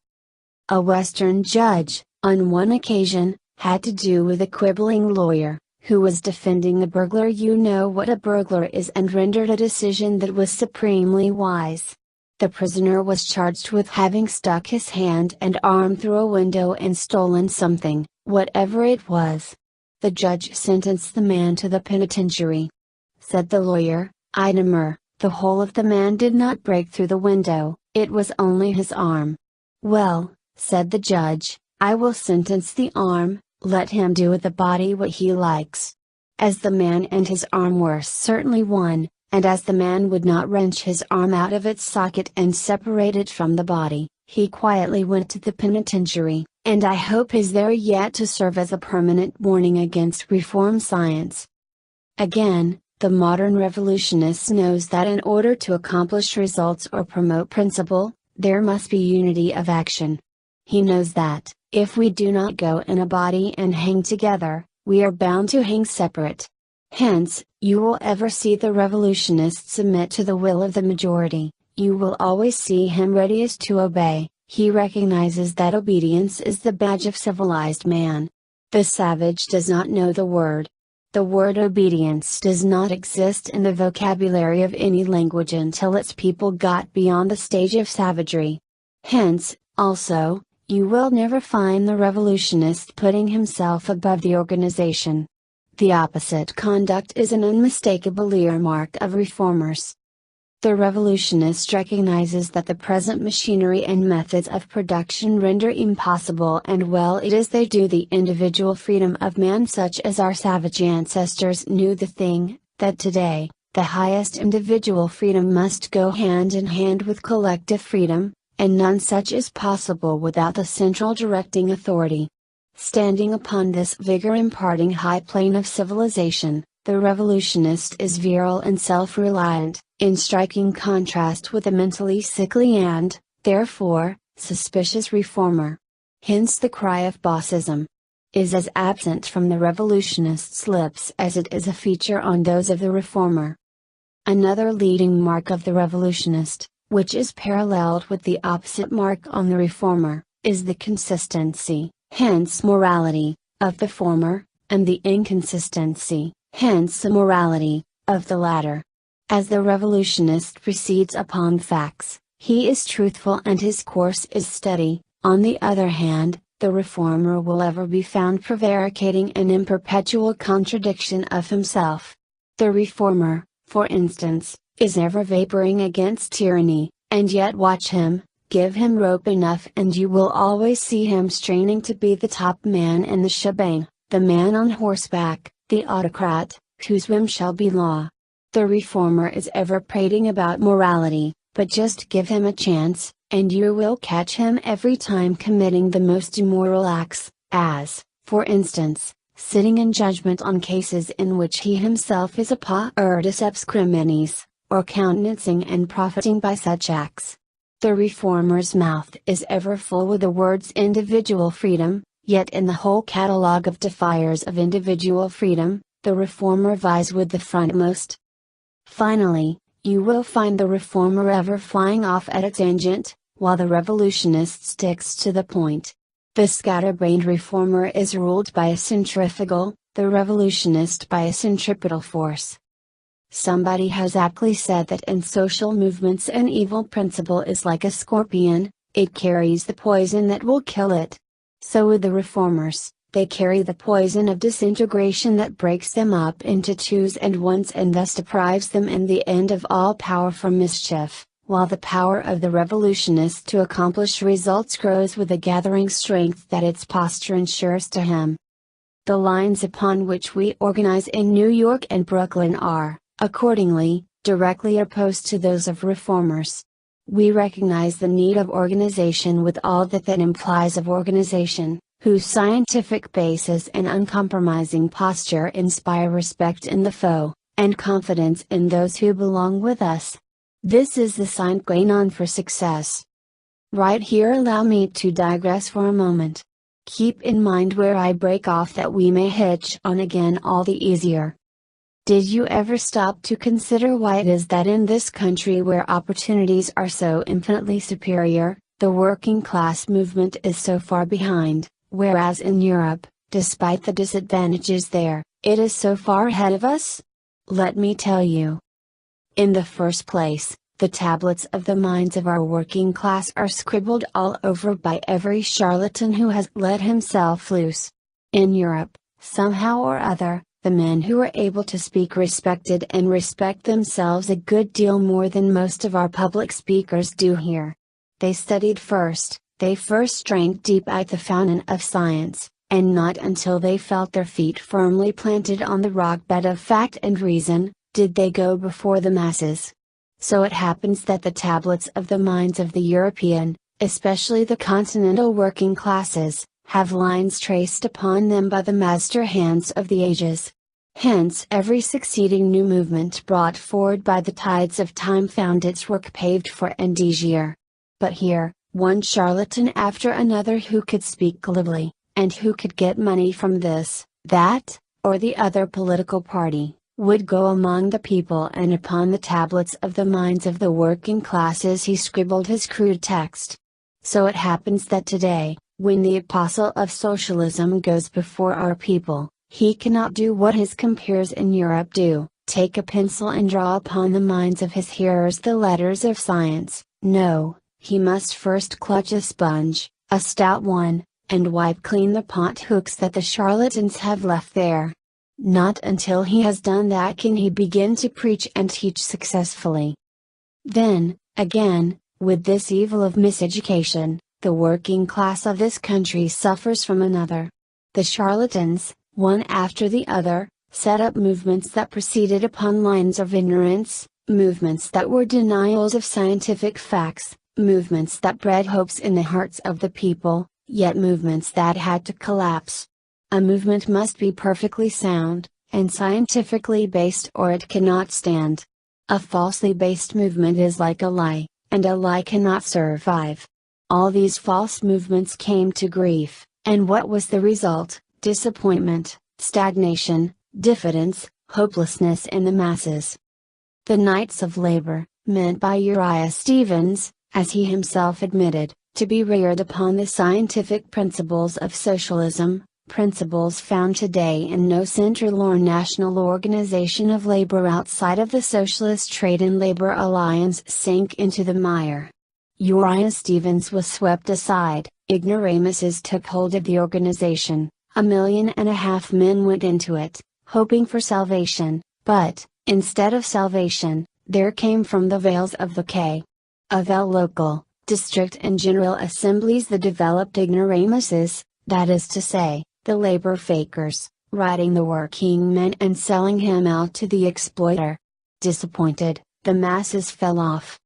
A Western judge, on one occasion, had to do with a quibbling lawyer, who was defending the burglar. You know what a burglar is, and rendered a decision that was supremely wise. The prisoner was charged with having stuck his hand and arm through a window and stolen something, whatever it was. The judge sentenced the man to the penitentiary. Said the lawyer, Idamer, the whole of the man did not break through the window, it was only his arm. Well, said the judge, I will sentence the arm, let him do with the body what he likes. As the man and his arm were certainly one, and as the man would not wrench his arm out of its socket and separate it from the body, he quietly went to the penitentiary, and I hope is there yet to serve as a permanent warning against reform science. Again, the modern revolutionist knows that in order to accomplish results or promote principle, there must be unity of action. He knows that, if we do not go in a body and hang together, we are bound to hang separate. Hence, you will ever see the revolutionist submit to the will of the majority, you will always see him readiest to obey. He recognizes that obedience is the badge of civilized man. The savage does not know the word. The word obedience does not exist in the vocabulary of any language until its people got beyond the stage of savagery. Hence, also, you will never find the revolutionist putting himself above the organization. The opposite conduct is an unmistakable earmark of reformers. The revolutionist recognizes that the present machinery and methods of production render impossible, and well it is they do, the individual freedom of man such as our savage ancestors knew the thing, that today, the highest individual freedom must go hand in hand with collective freedom, and none such is possible without the central directing authority. Standing upon this vigor imparting high plane of civilization, the revolutionist is virile and self-reliant, in striking contrast with the mentally sickly and, therefore, suspicious reformer. Hence the cry of bossism is as absent from the revolutionist's lips as it is a feature on those of the reformer. Another leading mark of the revolutionist, which is paralleled with the opposite mark on the reformer, is the consistency, hence morality, of the former, and the inconsistency, hence immorality, of the latter. As the revolutionist proceeds upon facts, he is truthful and his course is steady. On the other hand, the reformer will ever be found prevaricating and in perpetual contradiction of himself. The reformer, for instance, is ever vaporing against tyranny, and yet watch him, give him rope enough and you will always see him straining to be the top man in the shebang, the man on horseback, the autocrat, whose whim shall be law. The reformer is ever prating about morality, but just give him a chance, and you will catch him every time committing the most immoral acts, as, for instance, sitting in judgment on cases in which he himself is a partus criminis, or countenancing and profiting by such acts. The reformer's mouth is ever full with the words individual freedom, yet in the whole catalogue of defiers of individual freedom, the reformer vies with the frontmost. Finally, you will find the reformer ever flying off at a tangent, while the revolutionist sticks to the point. The scatterbrained reformer is ruled by a centrifugal, the revolutionist by a centripetal force. Somebody has aptly said that in social movements an evil principle is like a scorpion, it carries the poison that will kill it. So with the reformers, they carry the poison of disintegration that breaks them up into twos and ones and thus deprives them in the end of all power for mischief, while the power of the revolutionist to accomplish results grows with the gathering strength that its posture ensures to him. The lines upon which we organize in New York and Brooklyn are, accordingly, directly opposed to those of reformers. We recognize the need of organization with all that implies of organization, whose scientific basis and uncompromising posture inspire respect in the foe, and confidence in those who belong with us. This is the sine qua non for success. Right here allow me to digress for a moment. Keep in mind where I break off that we may hitch on again all the easier. Did you ever stop to consider why it is that in this country where opportunities are so infinitely superior, the working class movement is so far behind, whereas in Europe, despite the disadvantages there, it is so far ahead of us? Let me tell you. In the first place, the tablets of the minds of our working class are scribbled all over by every charlatan who has let himself loose. In Europe, somehow or other, the men who are able to speak respected and respect themselves a good deal more than most of our public speakers do here. They studied first, they first drank deep at the fountain of science, and not until they felt their feet firmly planted on the rock bed of fact and reason, did they go before the masses. So it happens that the tablets of the minds of the European, especially the continental working classes, have lines traced upon them by the master hands of the ages. Hence every succeeding new movement brought forward by the tides of time found its work paved for and easier. But here, one charlatan after another who could speak glibly, and who could get money from this, that, or the other political party, would go among the people and upon the tablets of the minds of the working classes he scribbled his crude text. So it happens that today, when the apostle of socialism goes before our people, he cannot do what his compeers in Europe do, take a pencil and draw upon the minds of his hearers the letters of science. No, he must first clutch a sponge, a stout one, and wipe clean the pot hooks that the charlatans have left there. Not until he has done that can he begin to preach and teach successfully. Then, again, with this evil of miseducation, the working class of this country suffers from another. The charlatans, one after the other, set up movements that proceeded upon lines of ignorance, movements that were denials of scientific facts, movements that bred hopes in the hearts of the people, yet movements that had to collapse. A movement must be perfectly sound, and scientifically based, or it cannot stand. A falsely based movement is like a lie, and a lie cannot survive. All these false movements came to grief, and what was the result? Disappointment, stagnation, diffidence, hopelessness in the masses. The Knights of Labor, meant by Uriah Stevens, as he himself admitted, to be reared upon the scientific principles of socialism, principles found today in no central or national organization of labor outside of the Socialist Trade and Labor Alliance, sank into the mire. Uriah Stevens was swept aside, ignoramuses took hold of the organization, 1.5 million men went into it, hoping for salvation, but, instead of salvation, there came from the veils of the K.of L local, district and general assemblies the developed ignoramuses, that is to say, the labor fakers, writing the working man and selling him out to the exploiter. Disappointed, the masses fell off.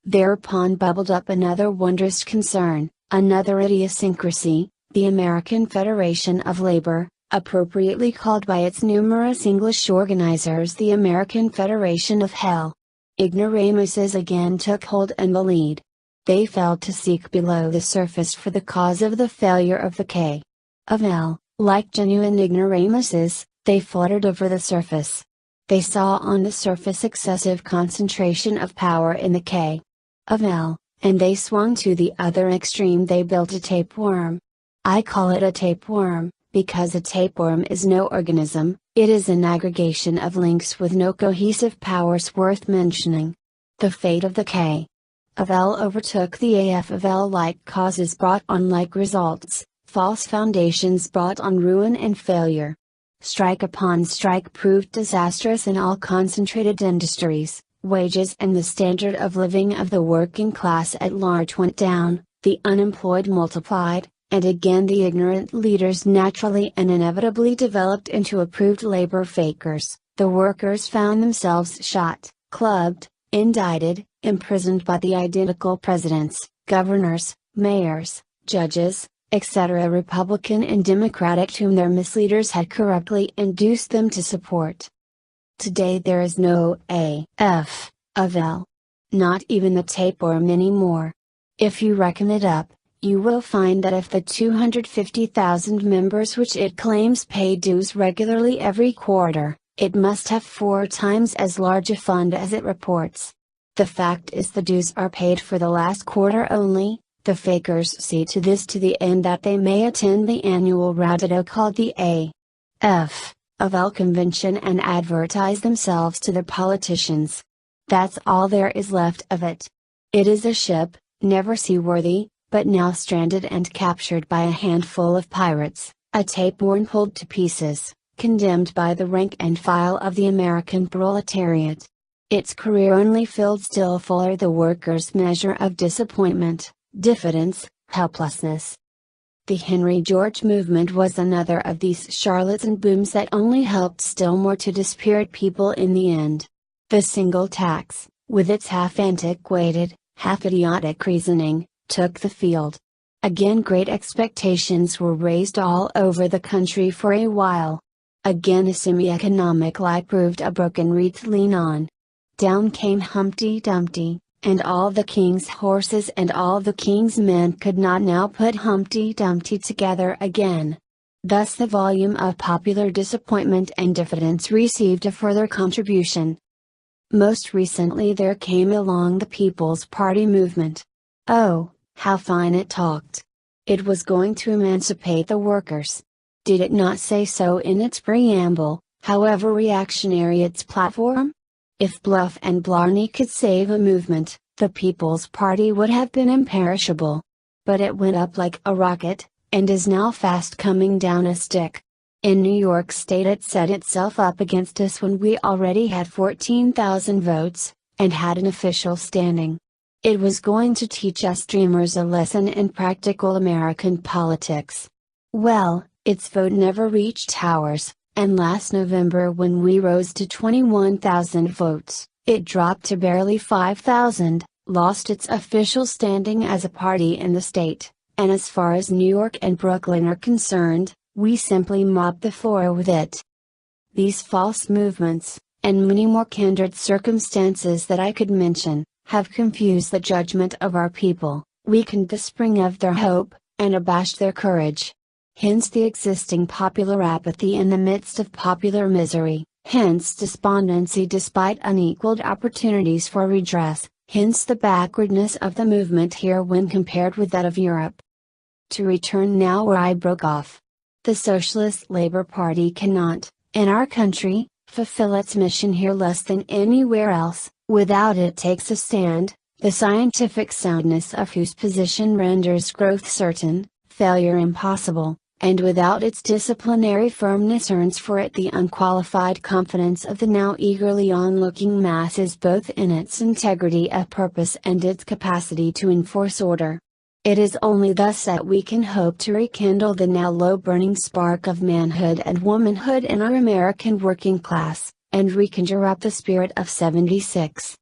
Thereupon bubbled up another wondrous concern, another idiosyncrasy, the American Federation of Labor, appropriately called by its numerous English organizers the American Federation of Hell. Ignoramuses again took hold and the lead. They fell to seek below the surface for the cause of the failure of the K.of L. Like genuine ignoramuses, they fluttered over the surface. They saw on the surface excessive concentration of power in the K.of L, and they swung to the other extreme. They built a tapeworm. I call it a tapeworm, because a tapeworm is no organism, it is an aggregation of links with no cohesive powers worth mentioning. The fate of the K.of L overtook the AF of L. Like causes brought on like results, false foundations brought on ruin and failure. Strike upon strike proved disastrous in all concentrated industries, wages and the standard of living of the working class at large went down, the unemployed multiplied, and again the ignorant leaders naturally and inevitably developed into approved labor fakers. The workers found themselves shot, clubbed, indicted, imprisoned by the identical presidents, governors, mayors, judges, etc. Republican and Democratic, whom their misleaders had corruptly induced them to support. Today there is no AF of L. Not even the tapeworm anymore. If you reckon it up, you will find that if the 250,000 members which it claims pay dues regularly every quarter, it must have 4 times as large a fund as it reports. The fact is the dues are paid for the last quarter only. The fakers see to this to the end that they may attend the annual ravado called the AF of L convention and advertise themselves to their politicians. That's all there is left of it. It is a ship, never seaworthy, but now stranded and captured by a handful of pirates, a tapeworm pulled to pieces, condemned by the rank and file of the American proletariat. Its career only filled still fuller the workers' measure of disappointment, diffidence, helplessness. The Henry George movement was another of these charlatan booms that only helped still more to dispirit people in the end. The single tax, with its half antiquated, half idiotic reasoning, took the field. Again great expectations were raised all over the country for a while. Again a semi-economic lie proved a broken reed to lean on. Down came Humpty Dumpty, and all the king's horses and all the king's men could not now put Humpty Dumpty together again. Thus the volume of popular disappointment and diffidence received a further contribution. Most recently there came along the People's Party movement. Oh, how fine it talked! It was going to emancipate the workers. Did it not say so in its preamble, however reactionary its platform? If Bluff and Blarney could save a movement, the People's Party would have been imperishable. But it went up like a rocket, and is now fast coming down a stick. In New York State it set itself up against us when we already had 14,000 votes, and had an official standing. It was going to teach us dreamers a lesson in practical American politics. Well, its vote never reached ours, and last November when we rose to 21,000 votes, it dropped to barely 5,000, lost its official standing as a party in the state, and as far as New York and Brooklyn are concerned, we simply mopped the floor with it. These false movements, and many more kindred circumstances that I could mention, have confused the judgment of our people, weakened the spring of their hope, and abashed their courage. Hence the existing popular apathy in the midst of popular misery, hence despondency despite unequaled opportunities for redress, hence the backwardness of the movement here when compared with that of Europe. To return now where I broke off. The Socialist Labor Party cannot, in our country, fulfill its mission here less than anywhere else, without it takes a stand, the scientific soundness of whose position renders growth certain, failure impossible, and without its disciplinary firmness earns for it the unqualified confidence of the now eagerly onlooking masses both in its integrity of purpose and its capacity to enforce order. It is only thus that we can hope to rekindle the now low burning spark of manhood and womanhood in our American working class, and reconjure up the spirit of '76.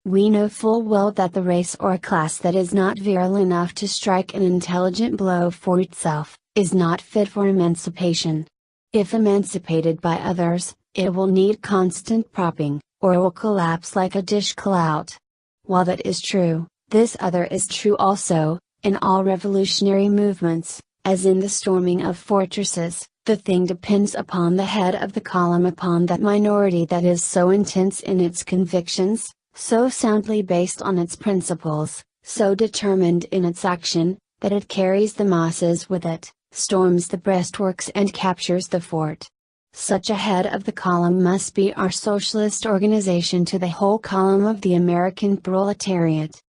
We know full well that the race or class that is not virile enough to strike an intelligent blow for itself, is not fit for emancipation. If emancipated by others, it will need constant propping, or it will collapse like a dish clout. While that is true, this other is true also, in all revolutionary movements, as in the storming of fortresses. The thing depends upon the head of the column, upon that minority that is so intense in its convictions, so soundly based on its principles, so determined in its action, that it carries the masses with it, storms the breastworks and captures the fort. Such a head of the column must be our socialist organization to the whole column of the American proletariat.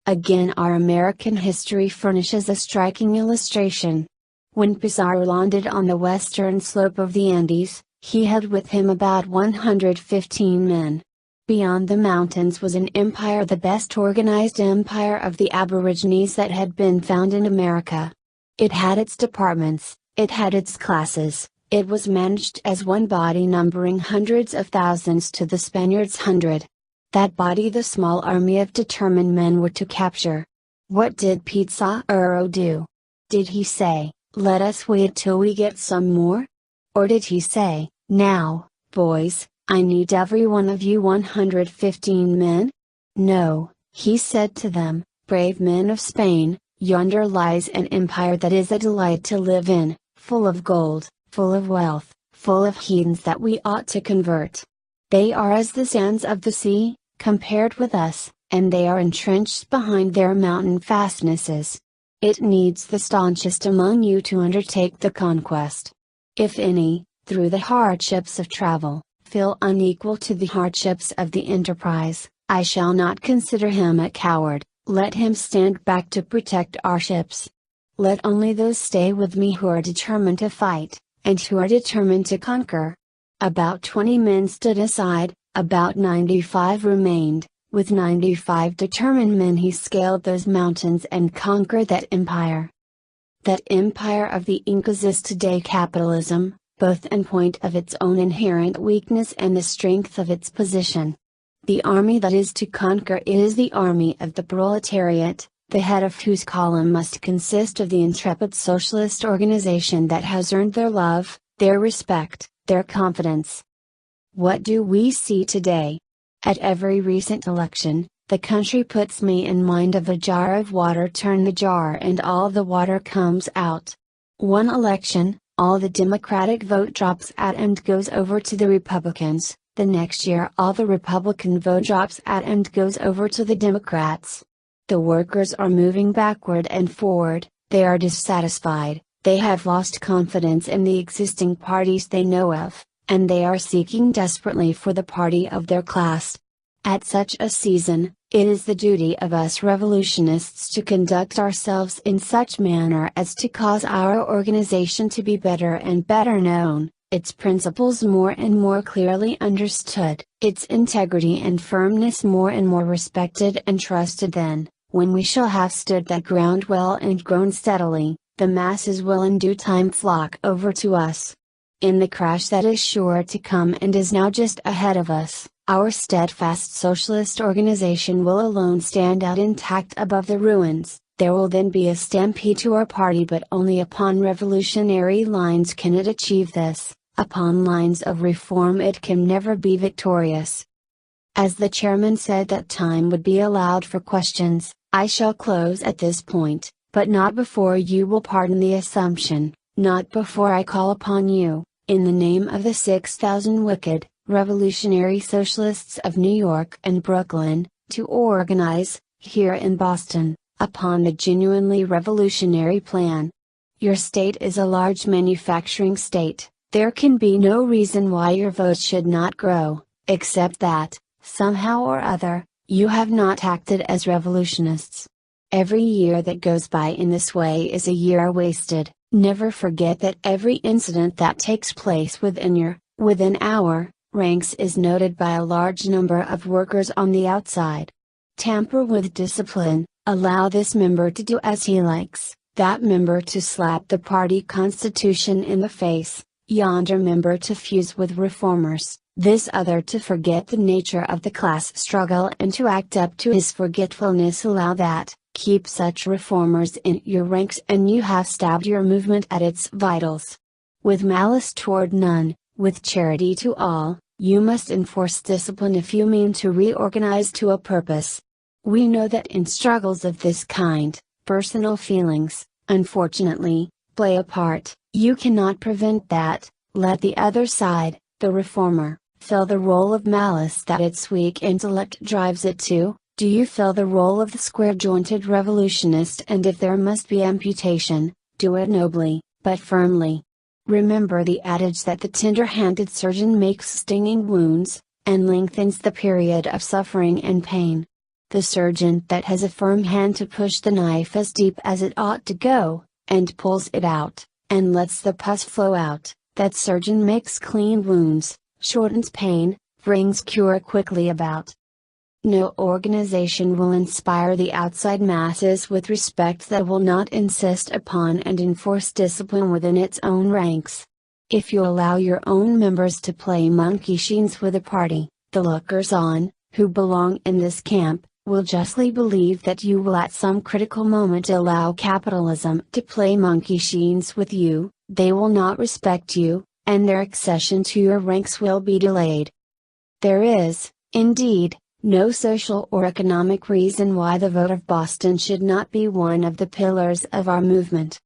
Again, our American history furnishes a striking illustration. When Pizarro landed on the western slope of the Andes, he had with him about 115 men. Beyond the mountains was an empire, the best organized empire of the aborigines that had been found in America. It had its departments, it had its classes, it was managed as one body numbering hundreds of thousands to the Spaniards' 100. That body the small army of determined men were to capture. What did Pizarro do? Did he say, "Let us wait till we get some more"? Or did he say, "Now, boys, I need every one of you 115 men"? No, he said to them, "Brave men of Spain, yonder lies an empire that is a delight to live in, full of gold, full of wealth, full of heathens that we ought to convert. They are as the sands of the sea, compared with us, and they are entrenched behind their mountain fastnesses. It needs the staunchest among you to undertake the conquest. If any, through the hardships of travel, feel unequal to the hardships of the enterprise, I shall not consider him a coward. Let him stand back to protect our ships. Let only those stay with me who are determined to fight, and who are determined to conquer." About 20 men stood aside, about 95 remained. With 95 determined men he scaled those mountains and conquered that empire. That empire of the Incas is today capitalism, both in point of its own inherent weakness and the strength of its position. The army that is to conquer it is the army of the proletariat, the head of whose column must consist of the intrepid socialist organization that has earned their love, their respect, their confidence. What do we see today? At every recent election, the country puts me in mind of a jar of water. Turn the jar and all the water comes out. One election, all the Democratic vote drops out and goes over to the Republicans. The next year all the Republican vote drops out and goes over to the Democrats. The workers are moving backward and forward, they are dissatisfied, they have lost confidence in the existing parties they know of, and they are seeking desperately for the party of their class. At such a season, it is the duty of us revolutionists to conduct ourselves in such manner as to cause our organization to be better and better known, its principles more and more clearly understood, its integrity and firmness more and more respected and trusted, then, when we shall have stood that ground well and grown steadily, the masses will in due time flock over to us. In the crash that is sure to come and is now just ahead of us, our steadfast socialist organization will alone stand out intact above the ruins. There will then be a stampede to our party, but only upon revolutionary lines can it achieve this. Upon lines of reform it can never be victorious. As the chairman said that time would be allowed for questions, I shall close at this point, but not before you will pardon the assumption, not before I call upon you, in the name of the 6,000 wicked, revolutionary socialists of New York and Brooklyn, to organize, here in Boston, upon a genuinely revolutionary plan. Your state is a large manufacturing state. There can be no reason why your vote should not grow, except that, somehow or other, you have not acted as revolutionists. Every year that goes by in this way is a year wasted. Never forget that every incident that takes place within our ranks is noted by a large number of workers on the outside. Tamper with discipline, allow this member to do as he likes, that member to slap the party constitution in the face, yonder member to fuse with reformers, this other to forget the nature of the class struggle and to act up to his forgetfulness. Allow that, keep such reformers in your ranks and you have stabbed your movement at its vitals. With malice toward none, with charity to all, you must enforce discipline if you mean to reorganize to a purpose. We know that in struggles of this kind, personal feelings, unfortunately, play a part. You cannot prevent that. Let the other side, the reformer, fill the role of malice that its weak intellect drives it to. Do you fill the role of the square-jointed revolutionist, and if there must be amputation, do it nobly, but firmly. Remember the adage that the tender-handed surgeon makes stinging wounds, and lengthens the period of suffering and pain. The surgeon that has a firm hand to push the knife as deep as it ought to go, and pulls it out, and lets the pus flow out, that surgeon makes clean wounds, shortens pain, brings cure quickly about. No organization will inspire the outside masses with respect that will not insist upon and enforce discipline within its own ranks. If you allow your own members to play monkey shines with a party, the lookers-on, who belong in this camp, will justly believe that you will at some critical moment allow capitalism to play monkey shines with you. They will not respect you, and their accession to your ranks will be delayed. There is, indeed, no social or economic reason why the vote of Boston should not be one of the pillars of our movement.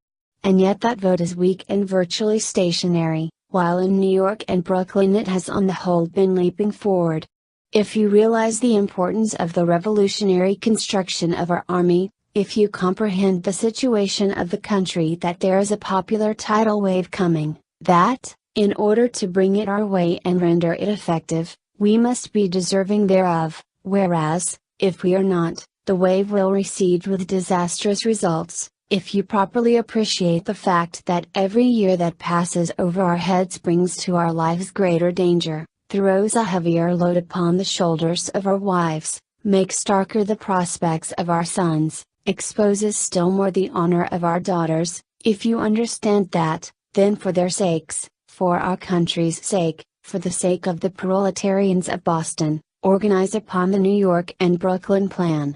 And yet that vote is weak and virtually stationary, while in New York and Brooklyn it has on the whole been leaping forward. If you realize the importance of the revolutionary construction of our army, if you comprehend the situation of the country, that there is a popular tidal wave coming, that, in order to bring it our way and render it effective, we must be deserving thereof, whereas, if we are not, the wave will recede with disastrous results. If you properly appreciate the fact that every year that passes over our heads brings to our lives greater danger, throws a heavier load upon the shoulders of our wives, makes starker the prospects of our sons, exposes still more the honor of our daughters, if you understand that, then for their sakes, for our country's sake, for the sake of the proletarians of Boston, organize upon the New York and Brooklyn plan.